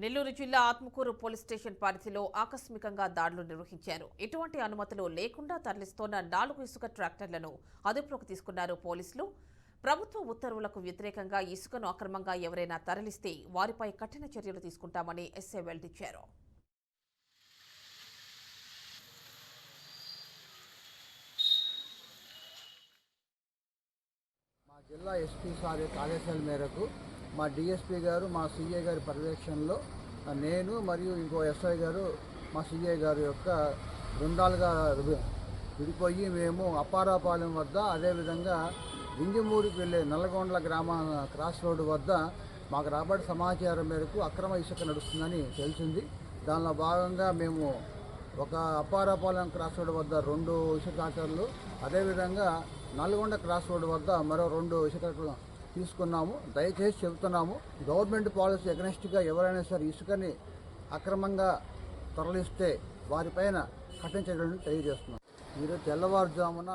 నెల్లూరు జిల్లా Atmakur police station పరిధిలో ఆకస్మికంగా దాడులు నిర్వహించారు. ఎటువంటి అనుమతులు లేకుండా తరలిస్తోన్న 4 ఇసుక ట్రాక్టర్లను అదుపులోకి తీసుకున్నారు పోలీసులు. ప్రభుత్వ ఉత్తర్వులకు వ్యతిరేకంగా ఇసుకను అక్రమంగా ఎవరైనా తరలిస్తే వారిపై కఠిన చర్యలు తీసుకుంటామని ఎస్ఐ వెల్లడించారు. జిల్లా ఎస్పీ సార్ ఆదేశాల మేరకు మా డిఎస్పీ గారు, మా సిఐ గారి పర్యవేక్షణలో నేను మరియు ఇంకో ఎస్ఐ గారు, మా సిఐ గారి యొక్క బృందాలుగా విడిపోయి మేము అప్పారాపాలెం వద్ద, అదేవిధంగా వింజమూరికి వెళ్ళే నల్లగొండల గ్రామ క్రాస్ రోడ్డు వద్ద మాకు రాబడి సమాచారం మేరకు అక్రమ ఇసుక నడుస్తుందని తెలిసింది. దానిలో భాగంగా మేము ఒక అప్పారాపాలెం క్రాస్ రోడ్డు వద్ద 2 ఇసుక ట్రాక్టర్లు, అదేవిధంగా నల్గొండ క్రాస్ రోడ్డు వద్ద మరో 2 ఇసుక ట్రాక్టర్లు తీసుకున్నాము. దయచేసి చెబుతున్నాము, గవర్నమెంట్ పాలసీ అగెనిస్ట్గా ఎవరైనా సరే ఇసుకని అక్రమంగా తరలిస్తే వారిపైన కఠిన చర్యలను తెలియజేస్తున్నాం. ఈరోజు తెల్లవారుజామున